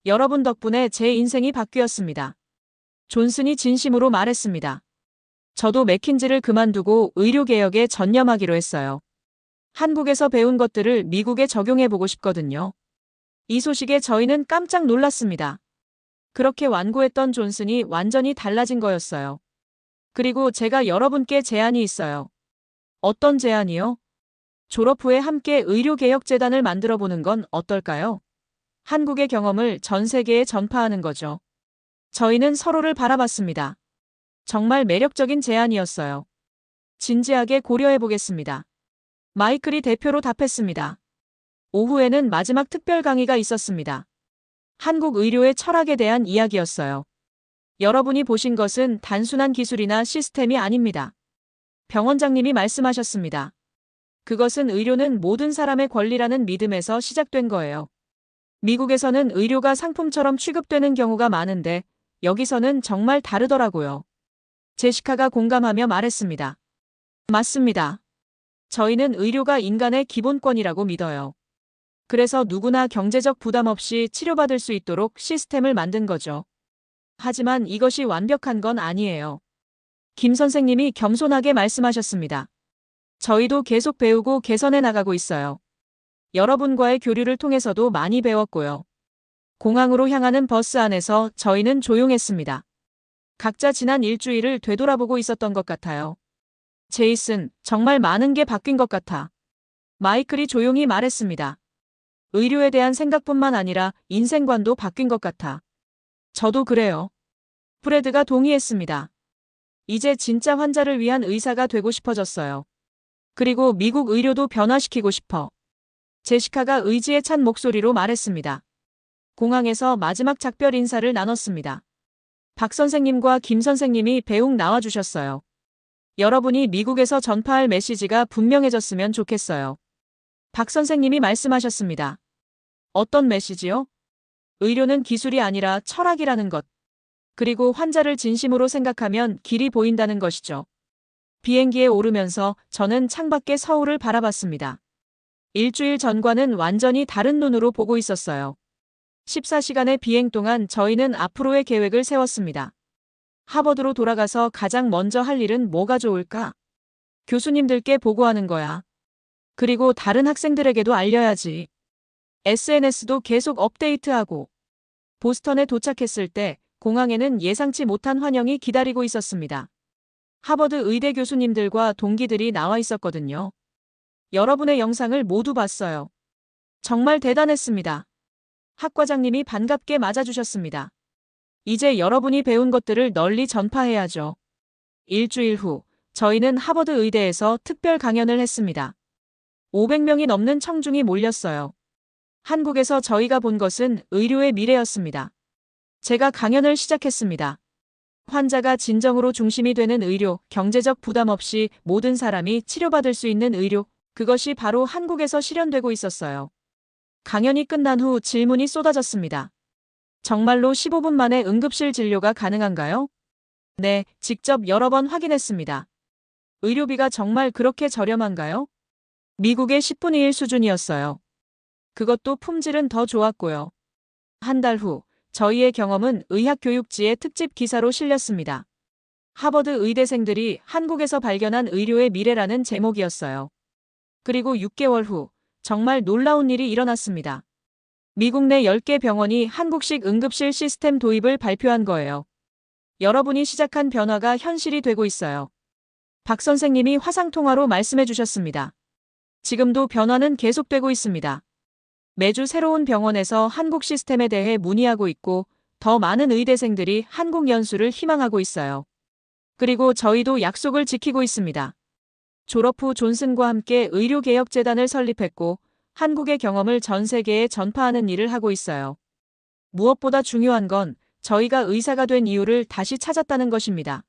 여러분 덕분에 제 인생이 바뀌었습니다. 존슨이 진심으로 말했습니다. 저도 맥킨지를 그만두고 의료개혁에 전념하기로 했어요. 한국에서 배운 것들을 미국에 적용해보고 싶거든요. 이 소식에 저희는 깜짝 놀랐습니다. 그렇게 완고했던 존슨이 완전히 달라진 거였어요. 그리고 제가 여러분께 제안이 있어요. 어떤 제안이요? 졸업 후에 함께 의료개혁재단을 만들어보는 건 어떨까요? 한국의 경험을 전 세계에 전파하는 거죠. 저희는 서로를 바라봤습니다. 정말 매력적인 제안이었어요. 진지하게 고려해보겠습니다. 마이클이 대표로 답했습니다. 오후에는 마지막 특별 강의가 있었습니다. 한국 의료의 철학에 대한 이야기였어요. 여러분이 보신 것은 단순한 기술이나 시스템이 아닙니다. 병원장님이 말씀하셨습니다. 그것은 의료는 모든 사람의 권리라는 믿음에서 시작된 거예요. 미국에서는 의료가 상품처럼 취급되는 경우가 많은데 여기서는 정말 다르더라고요. 제시카가 공감하며 말했습니다. 맞습니다. 저희는 의료가 인간의 기본권이라고 믿어요. 그래서 누구나 경제적 부담 없이 치료받을 수 있도록 시스템을 만든 거죠. 하지만 이것이 완벽한 건 아니에요. 김 선생님이 겸손하게 말씀하셨습니다. 저희도 계속 배우고 개선해 나가고 있어요. 여러분과의 교류를 통해서도 많이 배웠고요. 공항으로 향하는 버스 안에서 저희는 조용했습니다. 각자 지난 일주일을 되돌아보고 있었던 것 같아요. 제이슨, 정말 많은 게 바뀐 것 같아. 마이클이 조용히 말했습니다. 의료에 대한 생각뿐만 아니라 인생관도 바뀐 것 같아. 저도 그래요. 프레드가 동의했습니다. 이제 진짜 환자를 위한 의사가 되고 싶어졌어요. 그리고 미국 의료도 변화시키고 싶어. 제시카가 의지에 찬 목소리로 말했습니다. 공항에서 마지막 작별 인사를 나눴습니다. 박 선생님과 김 선생님이 배웅 나와주셨어요. 여러분이 미국에서 전파할 메시지가 분명해졌으면 좋겠어요. 박 선생님이 말씀하셨습니다. 어떤 메시지요? 의료는 기술이 아니라 철학이라는 것. 그리고 환자를 진심으로 생각하면 길이 보인다는 것이죠. 비행기에 오르면서 저는 창밖에 서울을 바라봤습니다. 일주일 전과는 완전히 다른 눈으로 보고 있었어요. 14시간의 비행 동안 저희는 앞으로의 계획을 세웠습니다. 하버드로 돌아가서 가장 먼저 할 일은 뭐가 좋을까? 교수님들께 보고하는 거야. 그리고 다른 학생들에게도 알려야지. SNS도 계속 업데이트하고. 보스턴에 도착했을 때 공항에는 예상치 못한 환영이 기다리고 있었습니다. 하버드 의대 교수님들과 동기들이 나와 있었거든요. 여러분의 영상을 모두 봤어요. 정말 대단했습니다. 학과장님이 반갑게 맞아주셨습니다. 이제 여러분이 배운 것들을 널리 전파해야죠. 일주일 후, 저희는 하버드 의대에서 특별 강연을 했습니다. 500명이 넘는 청중이 몰렸어요. 한국에서 저희가 본 것은 의료의 미래였습니다. 제가 강연을 시작했습니다. 환자가 진정으로 중심이 되는 의료, 경제적 부담 없이 모든 사람이 치료받을 수 있는 의료, 그것이 바로 한국에서 실현되고 있었어요. 강연이 끝난 후 질문이 쏟아졌습니다. 정말로 15분 만에 응급실 진료가 가능한가요? 네, 직접 여러 번 확인했습니다. 의료비가 정말 그렇게 저렴한가요? 미국의 10분의 1 수준이었어요. 그것도 품질은 더 좋았고요. 한 달 후, 저희의 경험은 의학교육지의 특집 기사로 실렸습니다. 하버드 의대생들이 한국에서 발견한 의료의 미래라는 제목이었어요. 그리고 6개월 후, 정말 놀라운 일이 일어났습니다. 미국 내 10개 병원이 한국식 응급실 시스템 도입을 발표한 거예요. 여러분이 시작한 변화가 현실이 되고 있어요. 박 선생님이 화상통화로 말씀해 주셨습니다. 지금도 변화는 계속되고 있습니다. 매주 새로운 병원에서 한국 시스템에 대해 문의하고 있고 더 많은 의대생들이 한국 연수를 희망하고 있어요. 그리고 저희도 약속을 지키고 있습니다. 졸업 후 존슨과 함께 의료개혁재단을 설립했고 한국의 경험을 전 세계에 전파하는 일을 하고 있어요. 무엇보다 중요한 건 저희가 의사가 된 이유를 다시 찾았다는 것입니다.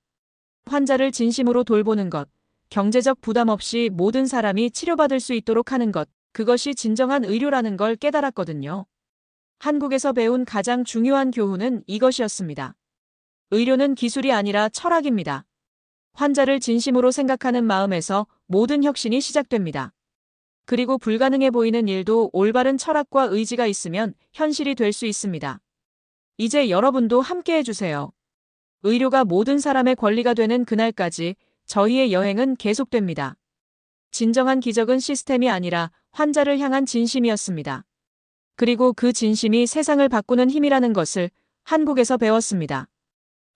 환자를 진심으로 돌보는 것, 경제적 부담 없이 모든 사람이 치료받을 수 있도록 하는 것, 그것이 진정한 의료라는 걸 깨달았거든요. 한국에서 배운 가장 중요한 교훈은 이것이었습니다. 의료는 기술이 아니라 철학입니다. 환자를 진심으로 생각하는 마음에서 모든 혁신이 시작됩니다. 그리고 불가능해 보이는 일도 올바른 철학과 의지가 있으면 현실이 될 수 있습니다. 이제 여러분도 함께 해주세요. 의료가 모든 사람의 권리가 되는 그날까지 저희의 여행은 계속됩니다. 진정한 기적은 시스템이 아니라 환자를 향한 진심이었습니다. 그리고 그 진심이 세상을 바꾸는 힘이라는 것을 한국에서 배웠습니다.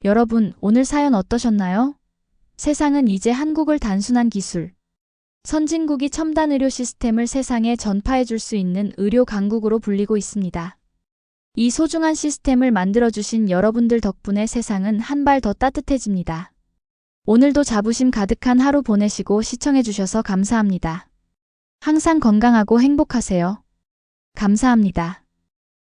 여러분, 오늘 사연 어떠셨나요? 세상은 이제 한국을 단순한 기술, 선진국이 첨단 의료 시스템을 세상에 전파해 줄 수 있는 의료 강국으로 불리고 있습니다. 이 소중한 시스템을 만들어주신 여러분들 덕분에 세상은 한 발 더 따뜻해집니다. 오늘도 자부심 가득한 하루 보내시고 시청해주셔서 감사합니다. 항상 건강하고 행복하세요. 감사합니다.